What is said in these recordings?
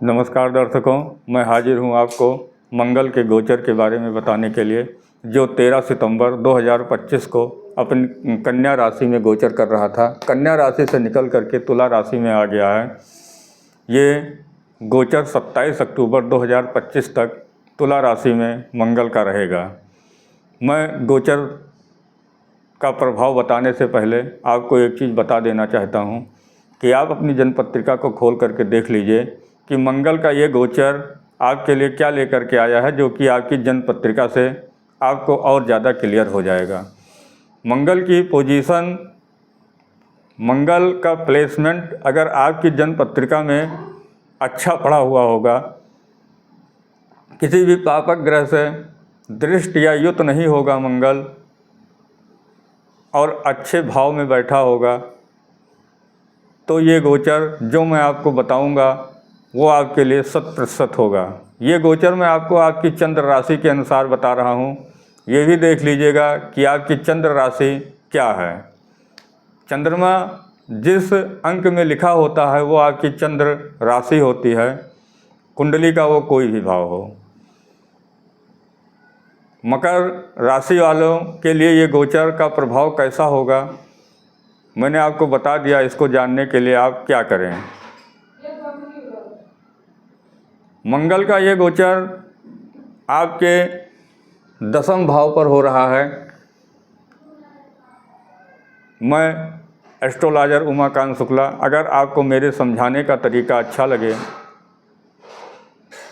नमस्कार दर्शकों, मैं हाजिर हूं आपको मंगल के गोचर के बारे में बताने के लिए, जो 13 सितंबर 2025 को अपनी कन्या राशि में गोचर कर रहा था। कन्या राशि से निकल करके तुला राशि में आ गया है। ये गोचर 27 अक्टूबर 2025 तक तुला राशि में मंगल का रहेगा। मैं गोचर का प्रभाव बताने से पहले आपको एक चीज़ बता देना चाहता हूँ कि आप अपनी जन्म पत्रिका को खोल करके देख लीजिए कि मंगल का ये गोचर आपके लिए क्या लेकर के आया है, जो कि आपकी जन्म पत्रिका से आपको और ज़्यादा क्लियर हो जाएगा। मंगल की पोजीशन, मंगल का प्लेसमेंट अगर आपकी जन्म पत्रिका में अच्छा पड़ा हुआ होगा, किसी भी पापक ग्रह से दृष्टि या युत नहीं होगा मंगल, और अच्छे भाव में बैठा होगा, तो ये गोचर जो मैं आपको बताऊंगा वो आपके लिए 100% होगा। ये गोचर मैं आपको आपकी चंद्र राशि के अनुसार बता रहा हूँ। ये भी देख लीजिएगा कि आपकी चंद्र राशि क्या है। चंद्रमा जिस अंक में लिखा होता है वो आपकी चंद्र राशि होती है, कुंडली का वो कोई भी भाव हो। मकर राशि वालों के लिए ये गोचर का प्रभाव कैसा होगा मैंने आपको बता दिया। इसको जानने के लिए आप क्या करें। मंगल का ये गोचर आपके 10वें भाव पर हो रहा है। मैं एस्ट्रोलॉजर उमाकांत शुक्ला। अगर आपको मेरे समझाने का तरीका अच्छा लगे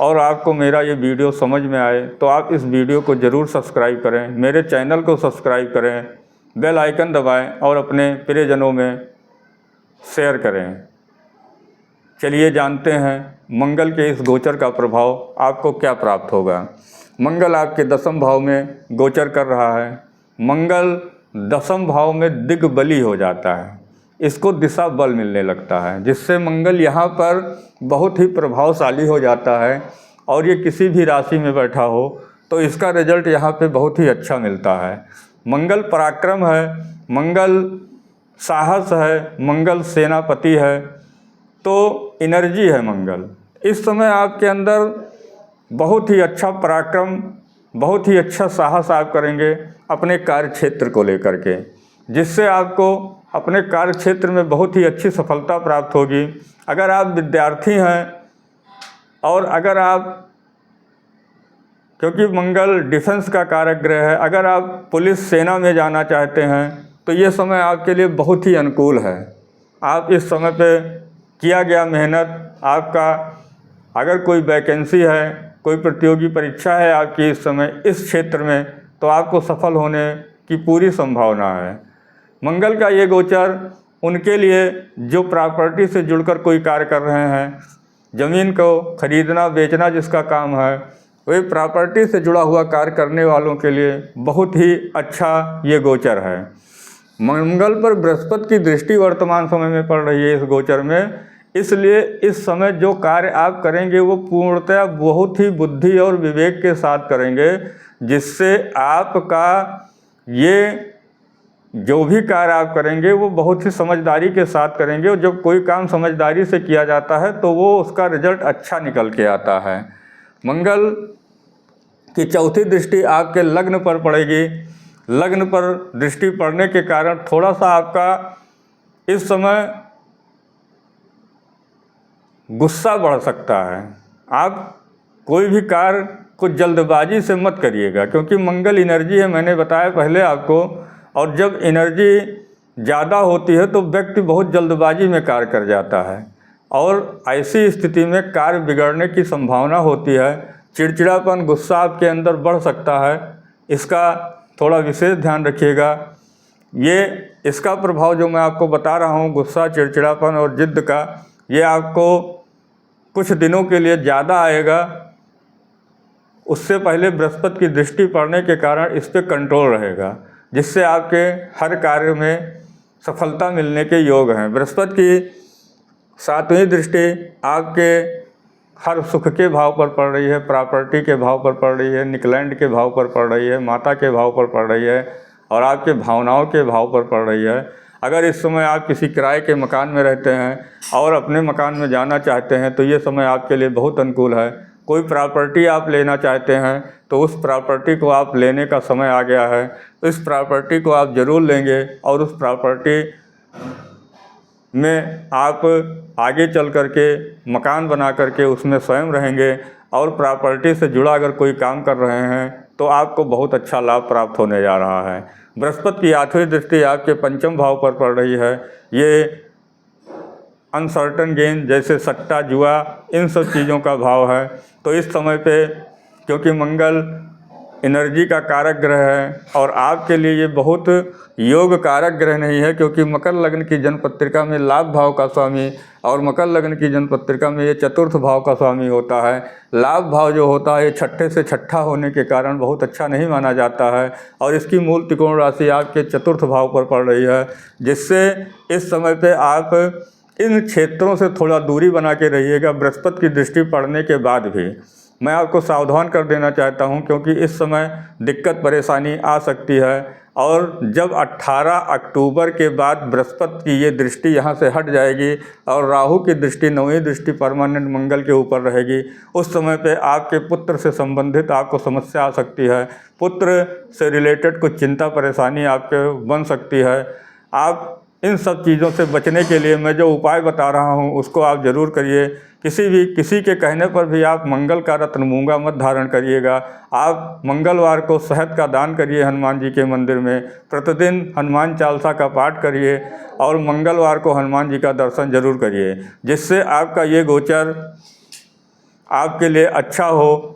और आपको मेरा ये वीडियो समझ में आए तो आप इस वीडियो को ज़रूर सब्सक्राइब करें, मेरे चैनल को सब्सक्राइब करें, बेल आइकन दबाएं और अपने प्रियजनों में शेयर करें। चलिए जानते हैं मंगल के इस गोचर का प्रभाव आपको क्या प्राप्त होगा। मंगल आपके 10वें भाव में गोचर कर रहा है। मंगल 10वें भाव में दिग्बली हो जाता है, इसको दिशा बल मिलने लगता है, जिससे मंगल यहाँ पर बहुत ही प्रभावशाली हो जाता है। और ये किसी भी राशि में बैठा हो तो इसका रिजल्ट यहाँ पे बहुत ही अच्छा मिलता है। मंगल पराक्रम है, मंगल साहस है, मंगल सेनापति है, तो एनर्जी है मंगल। इस समय आपके अंदर बहुत ही अच्छा पराक्रम, बहुत ही अच्छा साहस आप करेंगे अपने कार्य क्षेत्र को लेकर के, जिससे आपको अपने कार्य क्षेत्र में बहुत ही अच्छी सफलता प्राप्त होगी। अगर आप विद्यार्थी हैं और अगर आप, क्योंकि मंगल डिफेंस का कारक ग्रह है, अगर आप पुलिस सेना में जाना चाहते हैं तो ये समय आपके लिए बहुत ही अनुकूल है। आप इस समय पे किया गया मेहनत, आपका अगर कोई वैकेंसी है, कोई प्रतियोगी परीक्षा है आपकी इस समय इस क्षेत्र में, तो आपको सफल होने की पूरी संभावना है। मंगल का ये गोचर उनके लिए जो प्रॉपर्टी से जुड़कर कोई कार्य कर रहे हैं, ज़मीन को खरीदना बेचना जिसका काम है, वही प्रॉपर्टी से जुड़ा हुआ कार्य करने वालों के लिए बहुत ही अच्छा ये गोचर है। मंगल पर बृहस्पति की दृष्टि वर्तमान समय में पड़ रही है इस गोचर में, इसलिए इस समय जो कार्य आप करेंगे वो पूर्णतः बहुत ही बुद्धि और विवेक के साथ करेंगे, जिससे आपका ये जो भी कार्य आप करेंगे वो बहुत ही समझदारी के साथ करेंगे। और जब कोई काम समझदारी से किया जाता है तो वो उसका रिजल्ट अच्छा निकल के आता है। मंगल की चौथी दृष्टि आपके लग्न पर पड़ेगी। लग्न पर दृष्टि पड़ने के कारण थोड़ा सा आपका इस समय गुस्सा बढ़ सकता है। आप कोई भी कार्य को जल्दबाजी से मत करिएगा, क्योंकि मंगल एनर्जी है, मैंने बताया पहले आपको। और जब एनर्जी ज़्यादा होती है तो व्यक्ति बहुत जल्दबाजी में कार्य कर जाता है और ऐसी स्थिति में कार्य बिगड़ने की संभावना होती है। चिड़चिड़ापन, गुस्सा आपके अंदर बढ़ सकता है, इसका थोड़ा विशेष ध्यान रखिएगा। ये इसका प्रभाव जो मैं आपको बता रहा हूँ, गुस्सा, चिड़चिड़ापन और जिद्द का, ये आपको कुछ दिनों के लिए ज़्यादा आएगा। उससे पहले बृहस्पति की दृष्टि पड़ने के कारण इस पर कंट्रोल रहेगा, जिससे आपके हर कार्य में सफलता मिलने के योग हैं। बृहस्पति की 7वीं दृष्टि आपके हर सुख के भाव पर पड़ रही है, प्रॉपर्टी के भाव पर पड़ रही है, निकलैंड के भाव पर पड़ रही है, माता के भाव पर पड़ रही है और आपके भावनाओं के भाव पर पड़ रही है। अगर इस समय आप किसी किराए के मकान में रहते हैं और अपने मकान में जाना चाहते हैं तो ये समय आपके लिए बहुत अनुकूल है। कोई प्रॉपर्टी आप लेना चाहते हैं तो उस प्रॉपर्टी को आप लेने का समय आ गया है। तो इस प्रॉपर्टी को आप ज़रूर लेंगे और उस प्रॉपर्टी में आप आगे चल कर के मकान बना करके उसमें स्वयं रहेंगे और प्रॉपर्टी से जुड़ा अगर कोई काम कर रहे हैं तो आपको बहुत अच्छा लाभ प्राप्त होने जा रहा है। बृहस्पति की 8वीं दृष्टि आपके पंचम भाव पर पड़ रही है। ये अनसर्टन गेन जैसे सट्टा जुआ इन सब चीज़ों का भाव है। तो इस समय पे क्योंकि मंगल एनर्जी का कारक ग्रह है और आपके लिए ये बहुत योग कारक ग्रह नहीं है, क्योंकि मकर लग्न की जन्म पत्रिका में लाभ भाव का स्वामी और मकर लग्न की जन्म पत्रिका में ये चतुर्थ भाव का स्वामी होता है। लाभ भाव जो होता है ये छठे से छठा होने के कारण बहुत अच्छा नहीं माना जाता है और इसकी मूल त्रिकोण राशि आपके चतुर्थ भाव पर पड़ रही है, जिससे इस समय पे आप इन क्षेत्रों से थोड़ा दूरी बना के रहिएगा। बृहस्पति की दृष्टि पड़ने के बाद भी मैं आपको सावधान कर देना चाहता हूं, क्योंकि इस समय दिक्कत परेशानी आ सकती है। और जब 18 अक्टूबर के बाद बृहस्पति की ये दृष्टि यहाँ से हट जाएगी और राहु की दृष्टि 9वीं दृष्टि परमानेंट मंगल के ऊपर रहेगी, उस समय पे आपके पुत्र से संबंधित आपको समस्या आ सकती है। पुत्र से रिलेटेड कुछ चिंता परेशानी आपके बन सकती है। आप इन सब चीज़ों से बचने के लिए मैं जो उपाय बता रहा हूँ उसको आप ज़रूर करिए। किसी के कहने पर भी आप मंगल का रत्न मूंगा मत धारण करिएगा। आप मंगलवार को शहद का दान करिए हनुमान जी के मंदिर में। प्रतिदिन हनुमान चालीसा का पाठ करिए और मंगलवार को हनुमान जी का दर्शन जरूर करिए, जिससे आपका ये गोचर आपके लिए अच्छा हो।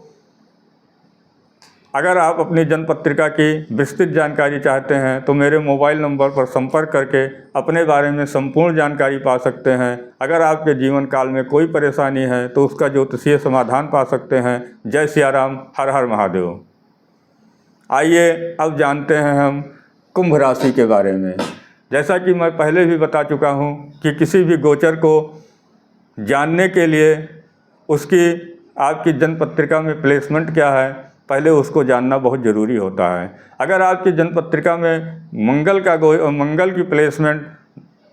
अगर आप अपनी जन्म पत्रिका की विस्तृत जानकारी चाहते हैं तो मेरे मोबाइल नंबर पर संपर्क करके अपने बारे में संपूर्ण जानकारी पा सकते हैं। अगर आपके जीवन काल में कोई परेशानी है तो उसका ज्योतिषीय समाधान पा सकते हैं। जय सिया राम, हर हर महादेव। आइए अब जानते हैं हम कुंभ राशि के बारे में। जैसा कि मैं पहले भी बता चुका हूँ कि किसी भी गोचर को जानने के लिए उसकी आपकी जन्म पत्रिका में प्लेसमेंट क्या है, पहले उसको जानना बहुत ज़रूरी होता है। अगर आपकी जन्म पत्रिका में मंगल की प्लेसमेंट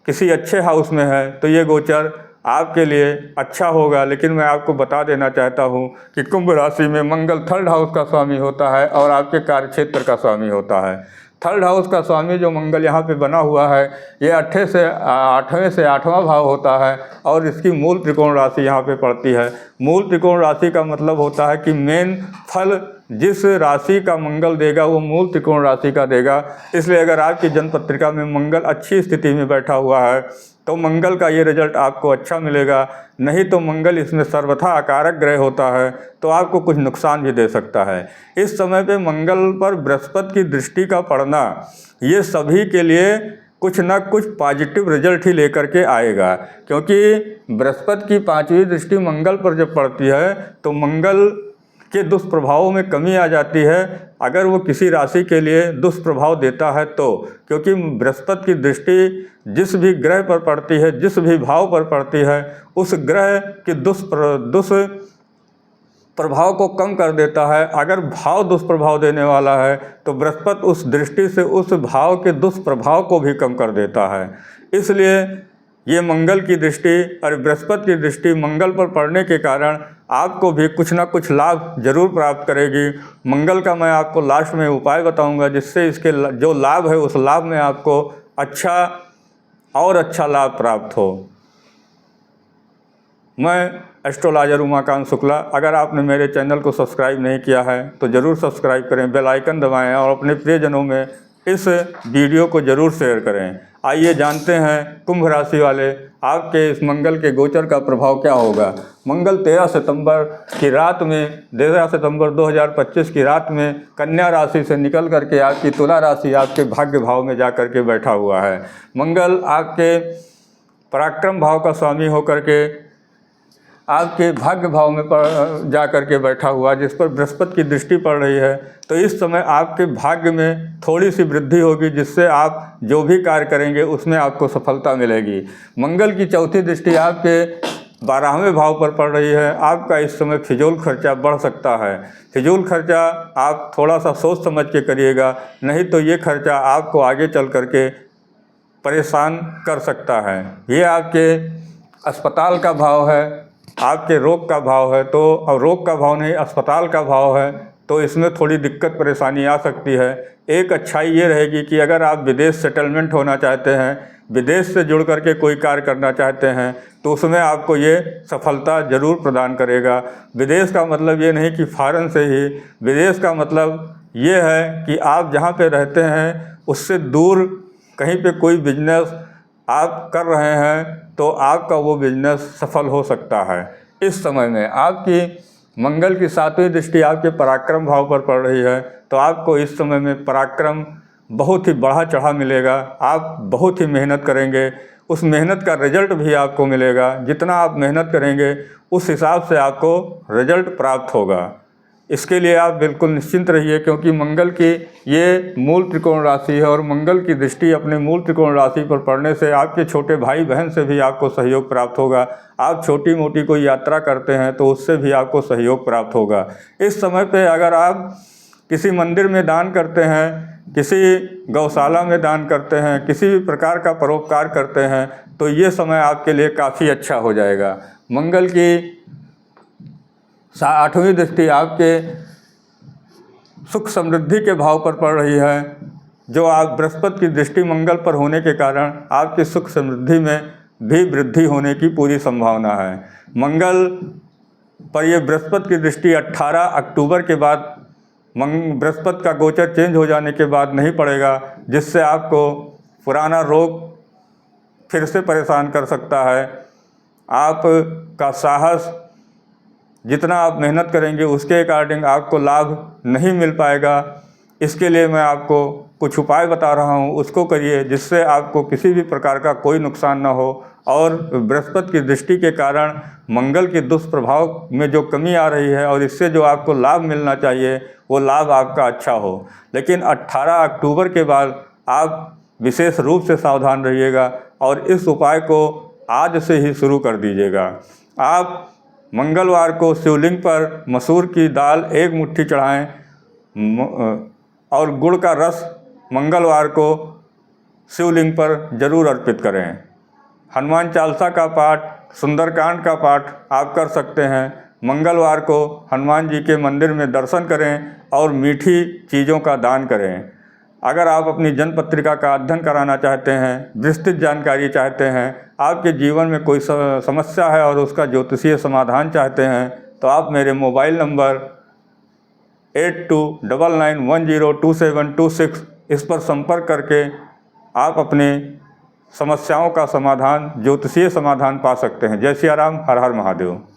किसी अच्छे हाउस में है तो ये गोचर आपके लिए अच्छा होगा। लेकिन मैं आपको बता देना चाहता हूँ कि कुंभ राशि में मंगल 3rd हाउस का स्वामी होता है और आपके कार्यक्षेत्र का स्वामी होता है। 3rd हाउस का स्वामी जो मंगल यहाँ पे बना हुआ है ये 8वें से 8वां भाव होता है और इसकी मूल त्रिकोण राशि यहाँ पे पड़ती है। मूल त्रिकोण राशि का मतलब होता है कि मेन फल जिस राशि का मंगल देगा वो मूल त्रिकोण राशि का देगा। इसलिए अगर आपकी जन्म पत्रिका में मंगल अच्छी स्थिति में बैठा हुआ है तो मंगल का ये रिजल्ट आपको अच्छा मिलेगा। नहीं तो मंगल इसमें सर्वथा अकारक ग्रह होता है तो आपको कुछ नुकसान भी दे सकता है। इस समय पे मंगल पर बृहस्पति की दृष्टि का पड़ना ये सभी के लिए कुछ ना कुछ पॉजिटिव रिजल्ट ही लेकर के आएगा, क्योंकि बृहस्पति की 5वीं दृष्टि मंगल पर जब पड़ती है तो मंगल के दुष्प्रभावों में कमी आ जाती है। अगर वो किसी राशि के लिए दुष्प्रभाव देता है तो, क्योंकि बृहस्पति की दृष्टि जिस भी ग्रह पर पड़ती है, जिस भी भाव पर पड़ती है, उस ग्रह के दुष्प्रभाव को कम कर देता है। अगर भाव दुष्प्रभाव देने वाला है तो बृहस्पति उस दृष्टि से उस भाव के दुष्प्रभाव को भी कम कर देता है। इसलिए ये मंगल की दृष्टि और बृहस्पति की दृष्टि मंगल पर पड़ने के कारण आपको भी कुछ ना कुछ लाभ जरूर प्राप्त करेगी। मंगल का मैं आपको लास्ट में उपाय बताऊंगा, जिससे इसके जो लाभ है उस लाभ में आपको अच्छा और अच्छा लाभ प्राप्त हो। मैं एस्ट्रोलॉजर उमाकांत शुक्ला। अगर आपने मेरे चैनल को सब्सक्राइब नहीं किया है तो ज़रूर सब्सक्राइब करें, बेल आइकन दबाएं और अपने प्रियजनों में इस वीडियो को ज़रूर शेयर करें। आइए जानते हैं कुंभ राशि वाले आपके इस मंगल के गोचर का प्रभाव क्या होगा। मंगल 13 सितंबर की रात में 13 सितंबर 2025 की रात में कन्या राशि से निकल करके आपकी तुला राशि आपके भाग्य भाव में जा कर के बैठा हुआ है। मंगल आपके पराक्रम भाव का स्वामी होकर के आपके भाग्य भाव में जा कर के बैठा हुआ, जिस पर बृहस्पति की दृष्टि पड़ रही है। तो इस समय आपके भाग्य में थोड़ी सी वृद्धि होगी, जिससे आप जो भी कार्य करेंगे उसमें आपको सफलता मिलेगी। मंगल की 4थी दृष्टि आपके 12वें भाव पर पड़ रही है। आपका इस समय फिजूल खर्चा बढ़ सकता है। फिजूल खर्चा आप थोड़ा सा सोच समझ के करिएगा, नहीं तो ये खर्चा आपको आगे चल करके परेशान कर सकता है। ये आपके अस्पताल का भाव है, आपके रोग का भाव है, तो और रोग का भाव नहीं, अस्पताल का भाव है, तो इसमें थोड़ी दिक्कत परेशानी आ सकती है। एक अच्छाई ये रहेगी कि अगर आप विदेश सेटलमेंट होना चाहते हैं, विदेश से जुड़ करके कोई कार्य करना चाहते हैं, तो उसमें आपको ये सफलता ज़रूर प्रदान करेगा। विदेश का मतलब ये नहीं कि फ़ॉरेन से ही, विदेश का मतलब ये है कि आप जहाँ पे रहते हैं उससे दूर कहीं पे कोई बिजनेस आप कर रहे हैं तो आपका वो बिजनेस सफल हो सकता है। इस समय में आपकी मंगल की 7वीं दृष्टि आपके पराक्रम भाव पर पड़ रही है, तो आपको इस समय में पराक्रम बहुत ही बढ़ा चढ़ा मिलेगा। आप बहुत ही मेहनत करेंगे, उस मेहनत का रिजल्ट भी आपको मिलेगा। जितना आप मेहनत करेंगे उस हिसाब से आपको रिजल्ट प्राप्त होगा। इसके लिए आप बिल्कुल निश्चिंत रहिए, क्योंकि मंगल की ये मूल त्रिकोण राशि है और मंगल की दृष्टि अपने मूल त्रिकोण राशि पर पड़ने से आपके छोटे भाई बहन से भी आपको सहयोग प्राप्त होगा। आप छोटी मोटी कोई यात्रा करते हैं तो उससे भी आपको सहयोग प्राप्त होगा। इस समय पे अगर आप किसी मंदिर में दान करते हैं, किसी गौशाला में दान करते हैं, किसी भी प्रकार का परोपकार करते हैं, तो ये समय आपके लिए काफ़ी अच्छा हो जाएगा। मंगल की 8वीं दृष्टि आपके सुख समृद्धि के भाव पर पड़ रही है, जो आप बृहस्पति की दृष्टि मंगल पर होने के कारण आपकी सुख समृद्धि में भी वृद्धि होने की पूरी संभावना है। मंगल पर ये बृहस्पति की दृष्टि 18 अक्टूबर के बाद बृहस्पति का गोचर चेंज हो जाने के बाद नहीं पड़ेगा, जिससे आपको पुराना रोग फिर से परेशान कर सकता है। आपका साहस, जितना आप मेहनत करेंगे उसके अकॉर्डिंग आपको लाभ नहीं मिल पाएगा। इसके लिए मैं आपको कुछ उपाय बता रहा हूँ, उसको करिए, जिससे आपको किसी भी प्रकार का कोई नुकसान ना हो और बृहस्पति की दृष्टि के कारण मंगल के दुष्प्रभाव में जो कमी आ रही है और इससे जो आपको लाभ मिलना चाहिए वो लाभ आपका अच्छा हो। लेकिन 18 अक्टूबर के बाद आप विशेष रूप से सावधान रहिएगा और इस उपाय को आज से ही शुरू कर दीजिएगा। आप मंगलवार को शिवलिंग पर मसूर की दाल 1 मुट्ठी चढ़ाएं और गुड़ का रस मंगलवार को शिवलिंग पर जरूर अर्पित करें। हनुमान चालीसा का पाठ, सुंदरकांड का पाठ आप कर सकते हैं। मंगलवार को हनुमान जी के मंदिर में दर्शन करें और मीठी चीज़ों का दान करें। अगर आप अपनी जन्म पत्रिका का अध्ययन कराना चाहते हैं, विस्तृत जानकारी चाहते हैं, आपके जीवन में कोई समस्या है और उसका ज्योतिषीय समाधान चाहते हैं, तो आप मेरे मोबाइल नंबर 8299102726 इस पर संपर्क करके आप अपने समस्याओं का समाधान, ज्योतिषीय समाधान पा सकते हैं। जय सिया राम, हर हर महादेव।